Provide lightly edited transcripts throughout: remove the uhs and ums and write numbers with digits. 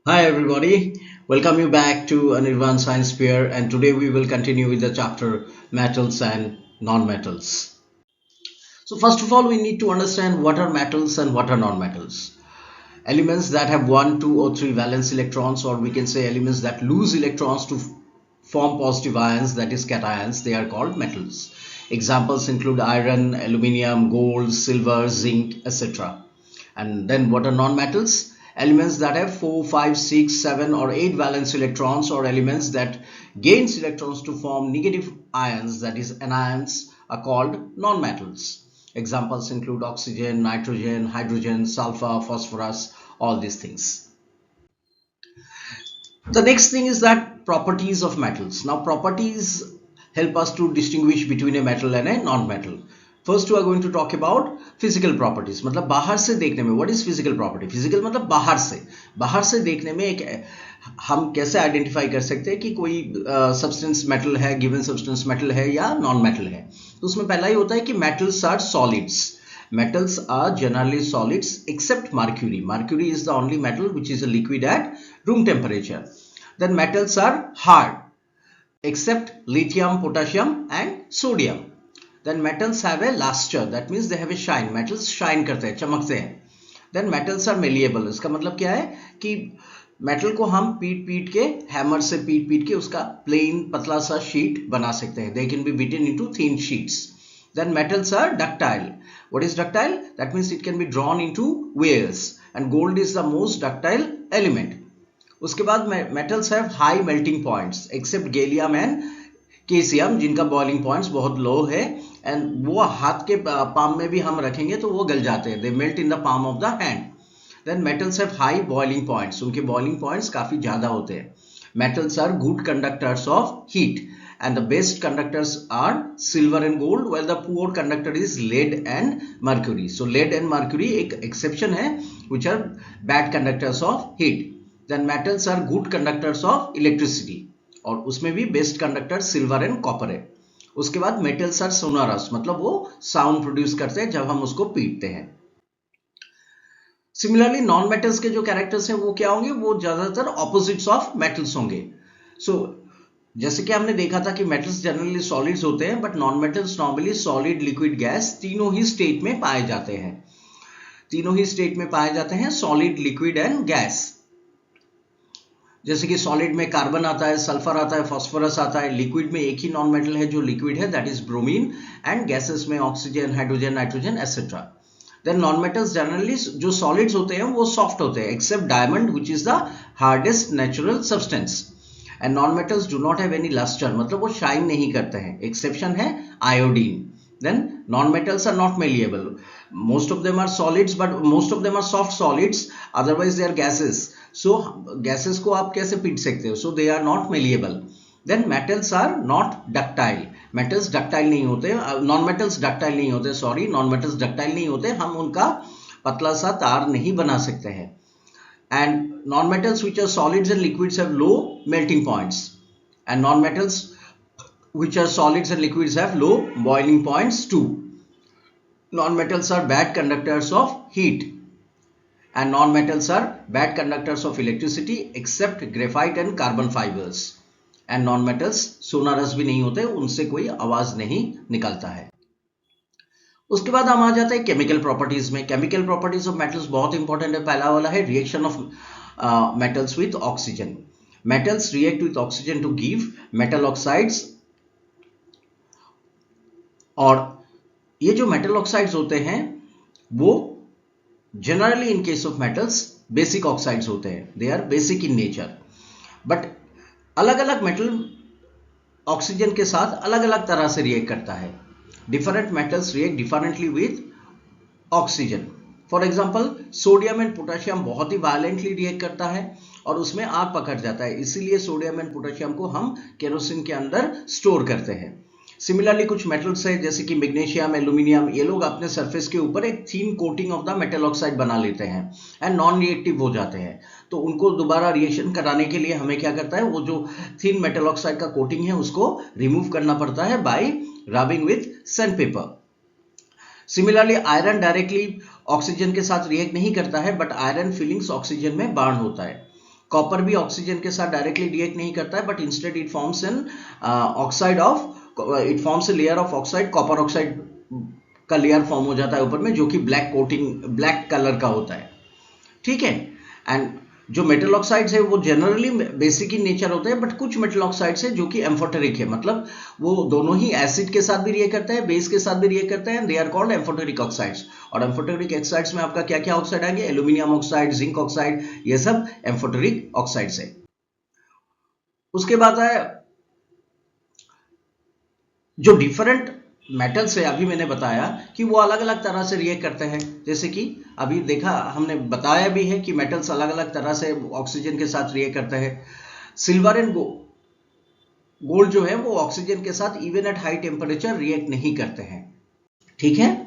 Hi everybody, welcome you back to Anirvan Science Fair, and today we will continue with the chapter metals and non-metals. So first of all we need to understand what are metals and what are non-metals. Elements that have 1, 2 or 3 valence electrons, or we can say elements that lose electrons to form positive ions, that is cations, they are called metals. Examples include iron, aluminium, gold, silver, zinc, etc. And then what are non-metals? Elements that have 4, 5, 6, 7 or 8 valence electrons, or elements that gains electrons to form negative ions, that is anions, are called non-metals. Examples include oxygen, nitrogen, hydrogen, sulfur, phosphorus, all these things. The next thing is that properties of metals. Now properties help us to distinguish between a metal and a non-metal. First we are going to talk about physical properties. मतलब बाहर से देखने में what is physical property? Physical मतलब बाहर से देखने में एक हम कैसे आइडेंटिफाई कर सकते हैं कि कोई सब्सटेंस मेटल है, गिवन सब्सटेंस मेटल है या नॉन मेटल है. तो उसमें पहला ही होता है कि metals are solids. Metals are generally solids except mercury. Mercury is the only metal which is a liquid at room temperature. Then metals are hard except lithium, potassium and sodium. Then metals have a luster, that means they have a shine. Metals shine करते हैं, चमकते हैं. Then metals are malleable. इसका मतलब क्या है कि metal को हम पीट के हैमर से पीट के उसका प्लेन पतला सा शीट बना सकते हैं. They can be beaten into thin sheets. Then metals are ductile. What is ductile? That means it can be drawn into wires, and gold is the most ductile element. उसके बाद metals have high melting points except gallium and caesium, जिनका boiling points बहुत low है, and वो हाथ के palm में भी हम रखेंगे तो वो गल जाते हैं. They melt in the palm of the hand. Then metals have high boiling points. उनके boiling points काफी ज़्यादा होते हैं. Metals are good conductors of heat, and the best conductors are silver and gold, while the poor conductor is lead and mercury. So lead and mercury एक exception है, which are bad conductors of heat. Then metals are good conductors of electricity, और उसमें भी best conductor silver and copper है. उसके बाद metals are sonorous, मतलब वो sound produce करते हैं जब हम उसको पीटते हैं. सिमिलरली नॉन मेटल्स के जो कैरेक्टर्स हैं वो क्या होंगे, वो ज्यादातर ऑपोजिट्स ऑफ मेटल्स होंगे. सो जैसे कि हमने देखा था कि मेटल्स जनरली सॉलिड्स होते हैं, but non metals normally solid, liquid, gas तीनों ही स्टेट में पाए जाते हैं. Solid, liquid and gas. जैसे कि सॉलिड में कार्बन आता है, सल्फर आता है, फास्फोरस आता है. लिक्विड में एक ही नॉन मेटल है जो लिक्विड है, that is bromine. And gases में oxygen, hydrogen, nitrogen etcetera. Then non metals generally जो सॉलिड्स होते हैं वो सॉफ्ट होते हैं, except diamond which is the hardest natural substance. And non metals do not have any lustre, मतलब वो shine नहीं करते हैं. एक्सेप्शन है iodine. Then non-metals are not malleable. Most of them are solids, but most of them are soft solids. Otherwise, they are gases. So gases को आप कैसे पीट सकते हो? So they are not malleable. Then metals are not ductile. Metals ductile नहीं होते. Non-metals ductile नहीं होते. Sorry, non-metals ductile नहीं होते. हम उनका पतला सा तार नहीं बना सकते हैं. And non-metals which are solids and liquids have low melting points. And non-metals which are solids and liquids have low boiling points too. Non-metals are bad conductors of heat, and non-metals are bad conductors of electricity except graphite and carbon fibers. And non-metals sonorous भी नहीं होते, उनसे कोई आवाज नहीं निकलता है. उसके बाद हम आ जाते हैं केमिकल प्रॉपर्टीज में. केमिकल प्रॉपर्टीज ऑफ मेटल्स बहुत इंपॉर्टेंट है. पहला वाला है reaction of metals with oxygen. Metals react with oxygen to give metal oxides. और ये जो मेटल ऑक्साइड्स होते हैं वो generally in case of metals basic oxides होते हैं. They are basic in nature, but अलग अलग मेटल ऑक्सीजन के साथ अलग अलग तरह से रिएक्ट करता है. Different metals react differently with oxygen. For example sodium and potassium बहुत ही वायलेंटली रिएक्ट करता है और उसमें आग पकड़ जाता है. इसीलिए सोडियम एंड पोटेशियम को हम केरोसिन के अंदर स्टोर करते हैं. सिमिलरली कुछ मेटल्स है जैसे कि मैग्नीशियम, एल्यूमिनियम, ये लोग अपने सरफेस के ऊपर एक thin coating of the metal oxide बना लेते हैं एंड नॉन रिएक्टिव हो जाते हैं. तो उनको दोबारा रिएक्शन कराने के लिए हमें क्या करता है, वो जो थीन मेटल ऑक्साइड का कोटिंग है उसको रिमूव करना पड़ता है bye rubbing with sandpaper. Similarly iron directly oxygen के साथ रिएक्ट नहीं करता है, बट आयरन फिलिंग्स ऑक्सीजन में बर्न होता है. कॉपर भी ऑक्सीजन के साथ डायरेक्टली रिएक्ट नहीं करता है, but instead it forms an oxide of, it forms a layer of oxide, copper oxide का लेयर फॉर्म हो जाता है ऊपर में, जो कि ब्लैक कोटिंग, ब्लैक कलर का होता है, ठीक है। एंड जो मेटल ऑक्साइड्स है वो जनरली बेसिक इन नेचर होते हैं, बट कुछ मेटल ऑक्साइड्स है जो कि एम्फोटेरिक है, मतलब वो दोनों ही एसिड के साथ भी रिएक्ट करते हैं, बेस के साथ भी रिएक्ट करते हैं, they are called amphoteric oxides. और एम्फोटेरिक ऑक्साइड्स में आपका क्या क्या ऑक्साइड आएंगे, एल्यूमिनियम ऑक्साइड, जिंक ऑक्साइड, ये सब एम्फोटेरिक ऑक्साइड्स है। उसके बाद है जो डिफरेंट मेटल्स है, अभी मैंने बताया कि वो अलग अलग तरह से रिएक्ट करते हैं, जैसे कि अभी देखा हमने बताया भी है कि मेटल्स अलग अलग तरह से ऑक्सीजन के साथ रिएक्ट करते हैं। सिल्वर एंड गोल्ड जो है वो ऑक्सीजन के साथ even at high temperature react नहीं करते हैं, ठीक है।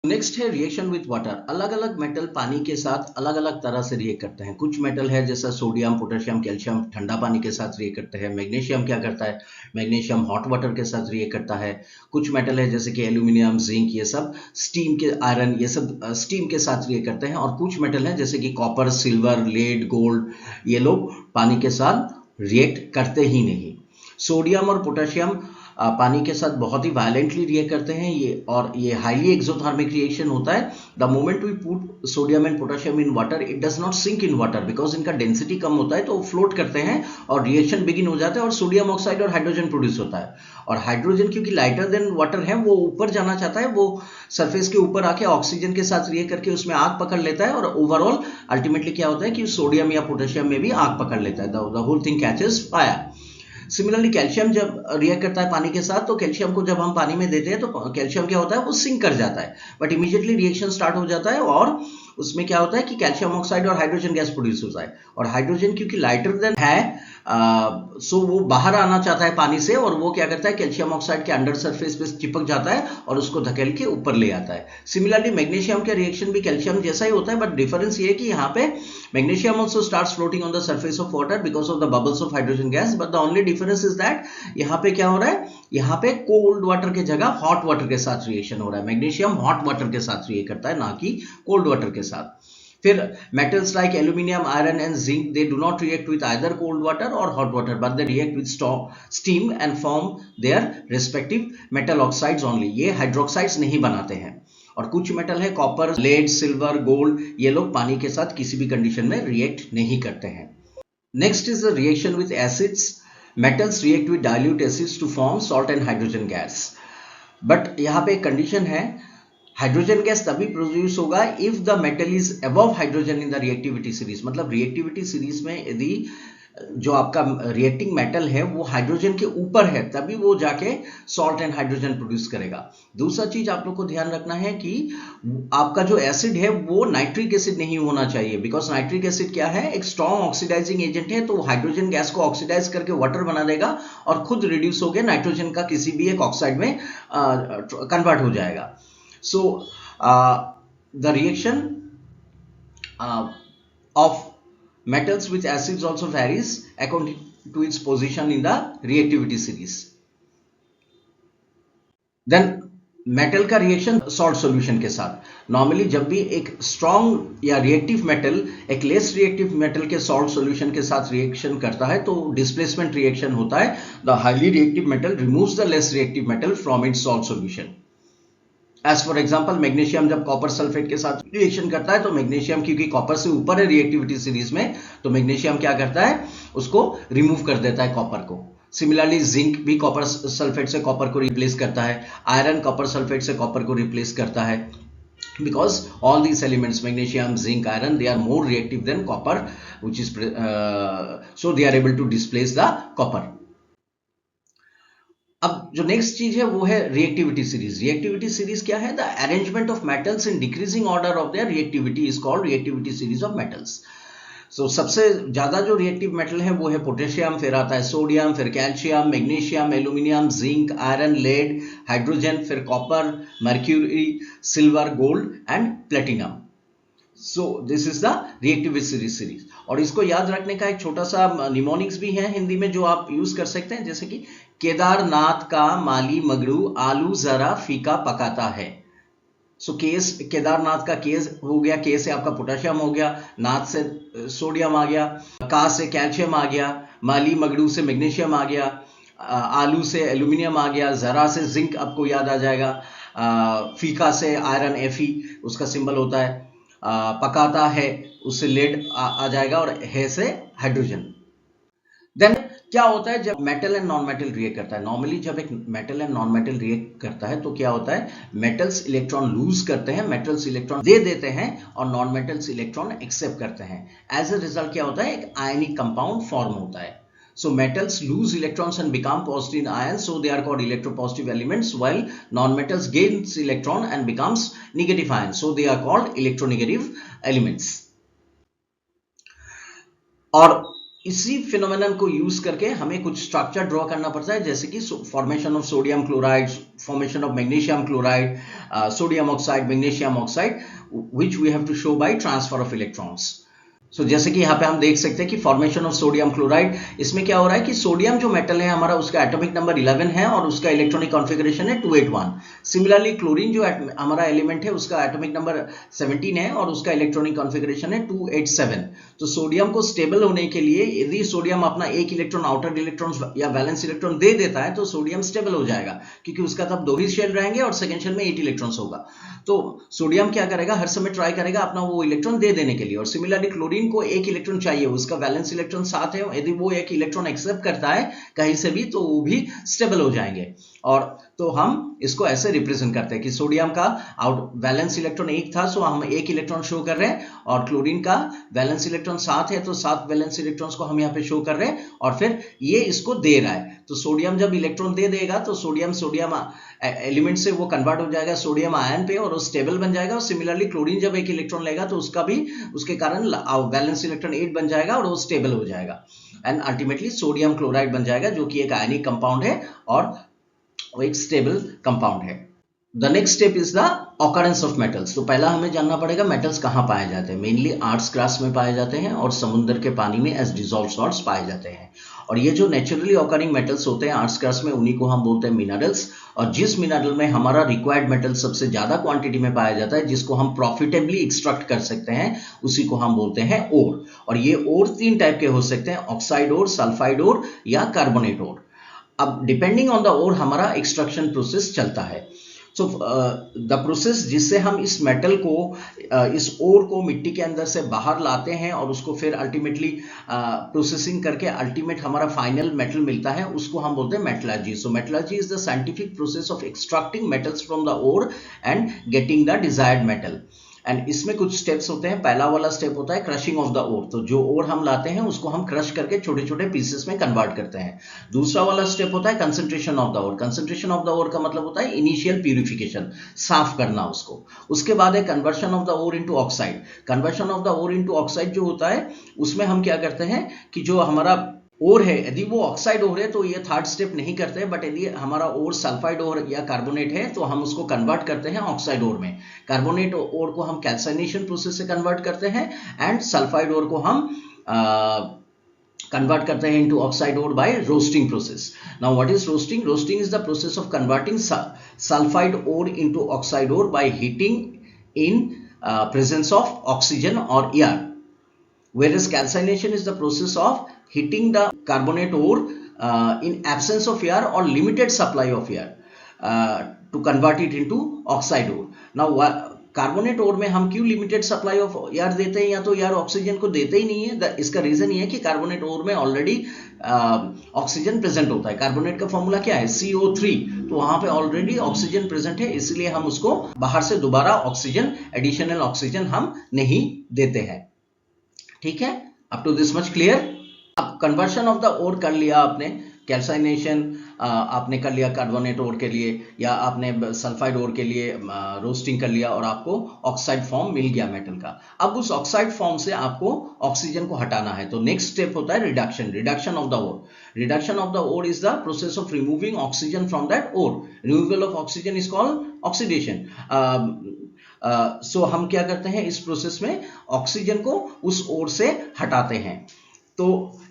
नेक्स्ट है रिएक्शन विथ वाटर। अलग अलग मेटल पानी के साथ अलग अलग तरह से रिएक्ट करते हैं। कुछ मेटल है जैसा सोडियम, पोटेशियम, कैल्शियम ठंडा पानी के साथ रिएक्ट करते हैं। मैग्नीशियम क्या करता है, मैग्नीशियम हॉट वाटर के साथ रिएक्ट करता है। कुछ मेटल है जैसे कि एल्यूमिनियम, जिंक, ये सब स्टीम के, आयरन, ये सब स्टीम के साथ रिएक्ट करते हैं। और कुछ मेटल है जैसे कि कॉपर, सिल्वर, लेड, गोल्ड, ये लोग पानी के साथ रिएक्ट करते ही नहीं। सोडियम और पोटेशियम पानी के साथ बहुत ही वायलेंटली रिएक्ट करते हैं ये, और ये हाईली एक्सोथर्मिक रिएक्शन होता है। The moment we put sodium and potassium in water, it does not sink in water because इनका डेंसिटी कम होता है, तो वो फ्लोट करते हैं और रिएक्शन बिगिन हो जाता है और सोडियम ऑक्साइड और हाइड्रोजन प्रोड्यूस होता है। और हाइड्रोजन क्योंकि लाइटर देन वाटर है, वो ऊपर जाना चाहता है, वो सरफेस के ऊपर आके ऑक्सीजन के साथ रिएक्ट करके उसमें आग पकड़ लेता है, और ओवरऑल अल्टीमेटली क्या होता है कि सोडियम या पोटेशियम में भी आग पकड़ लेता है, the whole thing catches fire. Similarly calcium जब रिएक्ट करता है पानी के साथ, तो कैल्शियम को जब हम पानी में देते हैं तो कैल्शियम क्या होता है, वो सिंक कर जाता है, बट इमीडिएटली रिएक्शन स्टार्ट हो जाता है और उसमें क्या होता है कि कैल्शियम ऑक्साइड और हाइड्रोजन गैस प्रोड्यूस होता है। और हाइड्रोजन क्योंकि लाइटर देन है, सो वो बाहर आना चाहता है पानी से, और वो क्या करता है कैल्शियम ऑक्साइड के अंडर सरफेस पे चिपक जाता है और उसको धकेल के ऊपर ले आता है। सिमिलरली मैग्नीशियम का रिएक्शन भी कैल्शियम जैसा ही होता है, बट डिफरेंस ये है कि यहाँ पे magnesium also starts floating on the surface of water because of the bubbles of hydrogen gas, but the only difference is that यहाँ पे क्या हो रहा है, यहाँ पे कोल्ड वाटर के जगह हॉट वाटर के साथ रिएक्शन हो रहा है। मैग्नीशियम हॉट वाटर के साथ रिएक्ट करता है, ना कि कोल्ड वाटर के साथ। फिर metals like aluminium, iron and zinc, they do not react with either cold water or hot water, but they react with steam and form their respective metal oxides only. ये hydroxides नहीं बनाते हैं। और कुछ metal है copper, lead, silver, gold, ये लोग पानी के साथ किसी भी कंडीशन में रिएक्ट नहीं करते हैं। Next is the reaction with acids. Metals react with dilute acids to form salt and hydrogen gas, but यहाँ पे एक कंडीशन है, हाइड्रोजन गैस तभी प्रोड्यूस होगा if the metal is above hydrogen in the reactivity series. मतलब reactivity series में यदि जो आपका रिएक्टिंग मेटल है वो हाइड्रोजन के ऊपर है, तभी वो जाके सॉल्ट एंड हाइड्रोजन प्रोड्यूस करेगा। दूसरा चीज आप लोग को ध्यान रखना है कि आपका जो एसिड है वो नाइट्रिक एसिड नहीं होना चाहिए, बिकॉज नाइट्रिक एसिड क्या है, एक स्ट्रॉन्ग ऑक्सीडाइजिंग एजेंट है, तो हाइड्रोजन गैस को ऑक्सीडाइज करके वाटर बना देगा और खुद रिड्यूस होकर नाइट्रोजन का किसी भी एक ऑक्साइड में कन्वर्ट हो जाएगा। So the reaction of metals with acids also varies according to its position in the reactivity series. Then metal का रिएक्शन सॉल्ट सॉल्यूशन के साथ। नॉर्मली जब भी एक स्ट्रॉन्ग या रिएक्टिव मेटल एक लेस रिएक्टिव मेटल के सॉल्ट सॉल्यूशन के साथ रिएक्शन करता है तो डिस्प्लेसमेंट रिएक्शन होता है। The highly reactive metal removes the less reactive metal from its salt solution. As for example magnesium जब कॉपर सल्फेट के साथ रिएक्शन करता है तो मैग्नीशियम क्योंकि कॉपर से ऊपर है रिएक्टिविटी सीरीज में, तो मैग्नीशियम क्या करता है, उसको रिमूव कर देता है कॉपर को। सिमिलरली जिंक भी कॉपर सल्फेट से कॉपर को रिप्लेस करता है, आयरन कॉपर सल्फेट से कॉपर को रिप्लेस करता है, because all these elements magnesium, zinc, iron, they are more reactive than copper, which is so they are able to displace the copper. अब जो नेक्स्ट चीज है वो है रिएक्टिविटी सीरीज। रिएक्टिविटी सीरीज क्या है, the arrangement of metals in decreasing order of their reactivity is called reactivity series of metals. So सबसे ज्यादा जो रिएक्टिव मेटल है वो है पोटेशियम, फिर आता है सोडियम, फिर calcium, magnesium, aluminium, zinc, iron, lead, hydrogen, फिर copper, mercury, silver, gold and platinum. So this is the reactivity series. और इसको याद रखने का एक छोटा सा निमोनिक्स भी है हिंदी में जो आप यूज कर सकते हैं, जैसे कि केदारनाथ का माली मगरू आलू जरा फीका पकाता है। सो केस केदारनाथ का केस हो गया, के से आपका पोटेशियम हो गया, नाथ से सोडियम आ गया, का से कैल्शियम आ गया, माली मगडू से मैग्नीशियम आ गया, आलू से एल्यूमिनियम आ गया, जरा से जिंक आपको याद आ जाएगा, फीका से आयरन एफी उसका सिंबल होता है, पकाता है उससे लेड आ जाएगा, और है से हाइड्रोजन। देन क्या होता है जब metal and non metal react करता है? नॉर्मली जब एक metal and non metal react करता है तो क्या होता है, मेटल्स इलेक्ट्रॉन लूज करते हैं, मेटल्स इलेक्ट्रॉन दे देते हैं, और नॉन मेटल्स इलेक्ट्रॉन एक्सेप्ट करते हैं। एज अ रिजल्ट क्या होता है, एक आयनिक कंपाउंड फॉर्म होता है। So metals lose electrons and become positive ions, so they are called electropositive elements, while non-metals gains electron and becomes negative ions, so they are called electronegative elements. और इसी phenomenon को use करके हमें कुछ structure draw करना पड़ता है, जैसे कि formation of sodium chloride, formation of magnesium chloride, sodium oxide, magnesium oxide, which we have to show by transfer of electrons. So जैसे कि यहाँ पे हम देख सकते हैं कि फॉर्मेशन ऑफ सोडियम क्लोराइड, इसमें क्या हो रहा है कि सोडियम जो मेटल है हमारा, उसका एटॉमिक नंबर 11 है और उसका इलेक्ट्रॉनिक कॉन्फ़िगरेशन है 281। सिमिलरली क्लोरीन जो हमारा एलिमेंट है उसका एटॉमिक नंबर 17 है और उसका इलेक्ट्रॉनिक कॉन्फ़िगरेशन है 287। तो सोडियम को स्टेबल होने के लिए यदि सोडियम अपना एक इलेक्ट्रॉन आउटर इलेक्ट्रॉन या वैलेंस इलेक्ट्रॉन दे देता है तो सोडियम स्टेबल हो जाएगा, क्योंकि उसका तब 2 ही शेल रहेंगे और सेकेंड शेल में 8 इलेक्ट्रॉन्स होगा। तो सोडियम क्या करेगा, हर समय ट्राई करेगा अपना वो इलेक्ट्रॉन दे देने के लिए। और सिमिलरली क्लोरीन को एक इलेक्ट्रॉन चाहिए, उसका वैलेंस इलेक्ट्रॉन 7 है, यदि वो एक इलेक्ट्रॉन एक्सेप्ट करता है कहीं से भी तो वो भी स्टेबल हो जाएंगे। और तो हम इसको ऐसे रिप्रेजेंट करते हैं कि सोडियम का आउट वैलेंस इलेक्ट्रॉन 1 था, सो हम एक इलेक्ट्रॉन शो कर रहे हैं, और क्लोरीन का वैलेंस इलेक्ट्रॉन 7 है तो 7 वैलेंस इलेक्ट्रॉन्स को हम यहाँ पे शो कर रहे हैं, और फिर ये इसको दे रहा है। तो सोडियम जब इलेक्ट्रॉन दे देगा तो सोडियम एलिमेंट से वो कन्वर्ट हो जाएगा सोडियम आयन पे और वो स्टेबल बन जाएगा। और सिमिलरली क्लोरीन जब एक इलेक्ट्रॉन लेगा तो उसका भी उसके कारण वैलेंस इलेक्ट्रॉन 8 बन जाएगा और वो स्टेबल हो जाएगा, एंड अल्टीमेटली सोडियम क्लोराइड बन जाएगा, जो कि एक आयनिक कंपाउंड है और वो एक स्टेबल कंपाउंड है। The next step is the occurrence of metals. तो पहला हमें जानना पड़ेगा मेटल्स कहाँ पाए जाते हैं। मेनली आर्ट्स ग्रास में पाए जाते हैं और समुद्र के पानी में एज डिसॉल्व्ड सॉल्ट्स पाए जाते हैं। और ये जो नेचुरली ऑकरिंग मेटल्स होते हैं आर्ट्स ग्रास में, उन्हीं को हम बोलते हैं मिनरल्स। और जिस मिनरल में हमारा रिक्वायर्ड मेटल सबसे ज्यादा क्वांटिटी में पाया जाता है, जिसको हम प्रॉफिटेबली एक्सट्रैक्ट कर सकते हैं, उसी को हम बोलते हैं ओर। और ये ओर 3 टाइप के हो सकते हैं, ऑक्साइड ओर, सल्फाइड ओर या कार्बोनेट ओर। अब डिपेंडिंग ऑन द ओर हमारा एक्सट्रैक्शन प्रोसेस चलता है। सो द प्रोसेस जिससे हम इस मेटल को इस ओर को मिट्टी के अंदर से बाहर लाते हैं और उसको फिर अल्टीमेटली प्रोसेसिंग करके अल्टीमेट हमारा फाइनल मेटल मिलता है, उसको हम बोलते हैं metallurgy. So metallurgy is the scientific process of extracting metals from the ore and getting the desired metal. And इसमें कुछ स्टेप्स होते हैं। पहला वाला स्टेप होता है क्रशिंग ऑफ द ओर। तो जो ओर हम लाते हैं उसको हम क्रश करके छोटे छोटे पीसेस में कन्वर्ट करते हैं। दूसरा वाला स्टेप होता है concentration of the ore. Concentration of the ore का मतलब होता है इनिशियल प्यूरिफिकेशन, साफ करना उसको। उसके बाद है conversion of the ore into oxide. Conversion of the ore into oxide जो होता है उसमें हम क्या करते हैं कि जो हमारा ओर है यदि वो ऑक्साइड ओर है तो ये थर्ड स्टेप नहीं करते, बट यदि हमारा ओर सल्फाइड ओर या कार्बोनेट है तो हम उसको कन्वर्ट करते हैं ऑक्साइड ओर में। कार्बोनेट ओर को हम कैल्साइनेशन प्रोसेस से कन्वर्ट करते हैं एंड सल्फाइड ओर को हम कन्वर्ट करते हैं into oxide ore by roasting process. Now what is roasting? Roasting is the process of converting sulphide ore into oxide ore by heating in presence of oxygen और air, whereas calcination is the process of heating the carbonate ore in absence of air or limited supply of air to convert it into oxide ore. Now carbonate ore में हम क्यों limited supply of air देते हैं या तो air oxygen को देते ही नहीं है? इसका रीजन ये है कि कार्बोनेट ओर में ऑलरेडी ऑक्सीजन प्रेजेंट होता है। कार्बोनेट का फॉर्मूला क्या है? CO3। तो वहां पे ऑलरेडी ऑक्सीजन प्रेजेंट है, इसलिए हम उसको बाहर से दोबारा ऑक्सीजन, एडिशनल ऑक्सीजन हम नहीं देते हैं। ठीक है, up to this much clear. अब कन्वर्शन ऑफ द ओर कर लिया आपने, कैल्साइनेशन आपने कर लिया कार्बोनेट ओर के लिए, या आपने सल्फाइड ओर के लिए रोस्टिंग कर लिया और आपको ऑक्साइड फॉर्म मिल गया मेटल का। अब उस ऑक्साइड फॉर्म से आपको ऑक्सीजन को हटाना है, तो नेक्स्ट स्टेप होता है reduction. Reduction of the ore. Reduction of the ore is the process of removing oxygen from that ore. Removal of oxygen is called oxidation. So हम क्या करते हैं इस प्रोसेस में? ऑक्सीजन को उस ओर से हटाते हैं। तो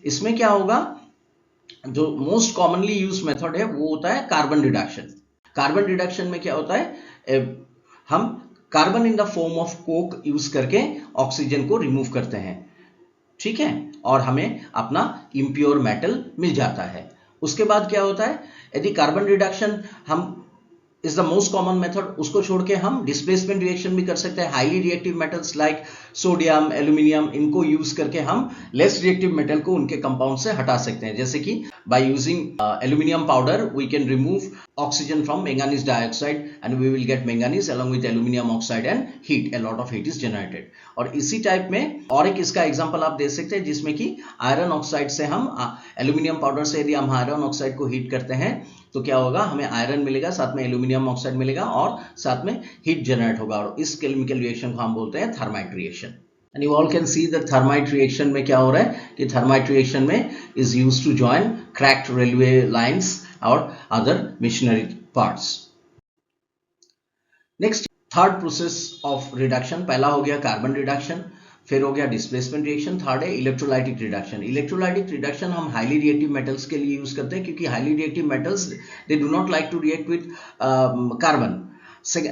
इसमें क्या होगा, जो मोस्ट कॉमनली यूज मेथड है वो होता है कार्बन रिडक्शन। कार्बन रिडक्शन में क्या होता है, हम carbon in the form of Coke use करके ऑक्सीजन को रिमूव करते हैं, ठीक है, और हमें अपना इम्प्योर मेटल मिल जाता है। उसके बाद क्या होता है, यदि कार्बन रिडक्शन हम is the most common method, उसको छोड़ के हम डिस्प्लेसमेंट रिएक्शन भी कर सकते हैं। Highly reactive metals like sodium, aluminium, इनको यूज करके हम लेस रिएक्टिव मेटल को उनके कंपाउंड से हटा सकते हैं। जैसे कि by using aluminium powder we can remove oxygen from manganese dioxide and we will get manganese along with aluminium oxide and heat, a lot of heat is generated। और इसी टाइप में और एक इसका एग्जांपल आप दे सकते हैं जिसमें कि आयरन ऑक्साइड से हम एल्यूमिनियम पाउडर से यदि हम आयरन ऑक्साइड को हीट करते हैं तो क्या होगा, हमें आयरन मिलेगा, साथ में एल्यूमिनियम ऑक्साइड मिलेगा और साथ में हीट जनरेट होगा, और इस केमिकल रिएक्शन को हम बोलते हैं thermite reaction. And you all can see that thermite reaction में क्या हो रहा है कि थर्माइट रिएक्शन में is used to join cracked railway lines और other machinery parts. Next, third process of reduction, पहला हो गया कार्बन रिडक्शन, फिर हो गया डिस्प्लेसमेंट रिएक्शन, थर्ड है इलेक्ट्रोलाइटिक रिडक्शन। इलेक्ट्रोलाइटिक रिडक्शन हम हाईली रिएक्टिव मेटल्स के लिए यूज करते हैं क्योंकि highly reactive metals they do not like to react with carbon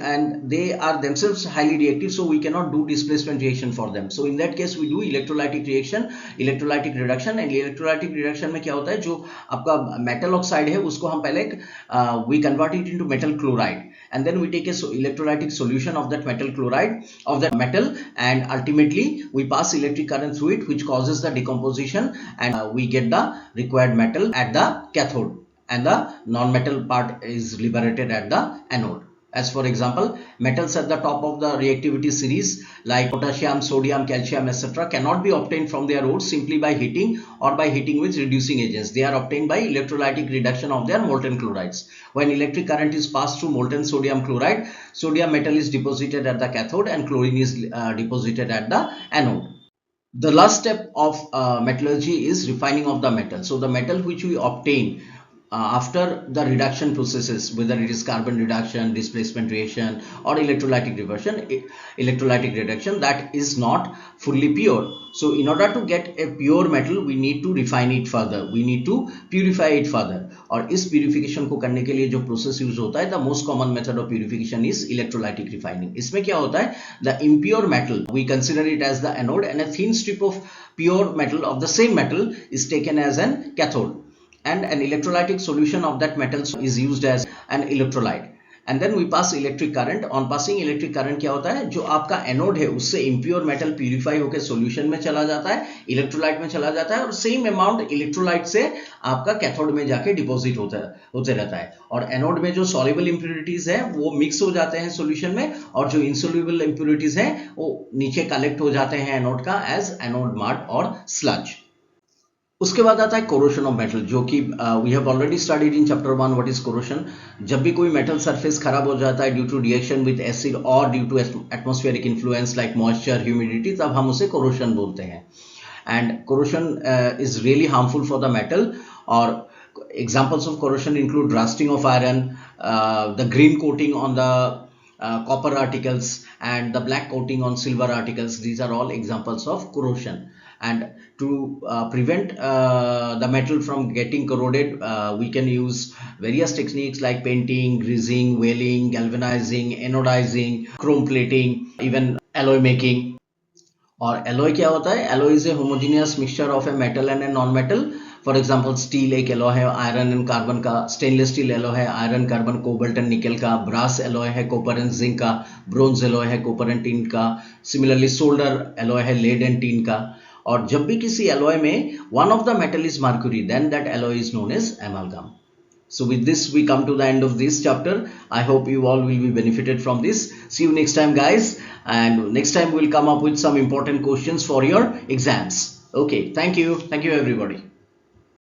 and they are themselves highly reactive, so we cannot do displacement reaction for them. So in that case we do electrolytic reaction, electrolytic reduction। and electrolytic reduction में क्या होता है, जो आपका metal oxide है उसको हम पहले we convert it into metal chloride and then we take a electrolytic solution of that metal chloride of that metal, and ultimately we pass electric current through it which causes the decomposition and we get the required metal at the cathode and the non-metal part is liberated at the anode. As for example, metals at the top of the reactivity series like potassium, sodium, calcium, etc. cannot be obtained from their ores simply by heating or by heating with reducing agents. They are obtained by electrolytic reduction of their molten chlorides. When electric current is passed through molten sodium chloride, sodium metal is deposited at the cathode and chlorine is deposited at the anode. The last step of metallurgy is refining of the metal. So the metal which we obtain after the reduction processes, whether it is carbon reduction, displacement reaction or electrolytic reduction, that is not fully pure. So in order to get a pure metal we need to refine it further, we need to purify it further, और इस purification को करने के लिए जो process use होता है, the most common method of purification is electrolytic refining। इसमें क्या होता है, the impure metal we consider it as the anode and a thin strip of pure metal of the same metal is taken as an cathode, and an electrolytic solution of that metal is used as an electrolyte, and then we pass electric current। on passing electric current क्या होता है, जो आपका anode है उससे impure metal purify होकर solution में चला जाता है, इलेक्ट्रोलाइट में चला जाता है, और सेम अमाउंट इलेक्ट्रोलाइट से आपका कैथोड में जाके डिपॉजिट होते रहता है, और एनोड में जो सॉल्युबल इंप्योरिटीज है वो मिक्स हो जाते हैं सॉल्यूशन में, और जो इनसॉल्युबल इंप्योरिटीज हैं वो नीचे कलेक्ट हो जाते हैं एनोड का एज एनोड मड और स्लज। उसके बाद आता है कोरोशन ऑफ मेटल, जो कि we have already studied in chapter 1 what is corrosion. जब भी कोई मेटल सरफेस खराब हो जाता है due to reaction with acid और due to atmospheric influence like moisture, humidity, तब हम उसे कोरोशन बोलते हैं। And corrosion is really harmful for the metal, और examples of corrosion include rusting of iron, the green coating on the copper articles and the black coating on silver articles. These are all examples of corrosion, and to prevent the metal from getting corroded we can use various techniques like painting, greasing, welding, galvanizing, anodizing, chrome plating, even alloy making। और alloy क्या होता है, alloy is a homogeneous mixture of a metal and a non metal. For example steel एक alloy है iron and carbon का, stainless steel alloy है iron carbon cobalt and निकल का, ब्रास एलोय है कॉपर एंड जिंक का, bronze alloy है copper and tin का, सिमिलरली सोल्डर एलोय है लेड एंड टिन का। और जब भी किसी एलोय में one of the metal is mercury, then that alloy is known as amalgam. So with this we come to the end of this chapter. I hope you all will be benefited from this. See you next time guys, and next time we'll come up with some important questions for your exams. Okay, thank you everybody.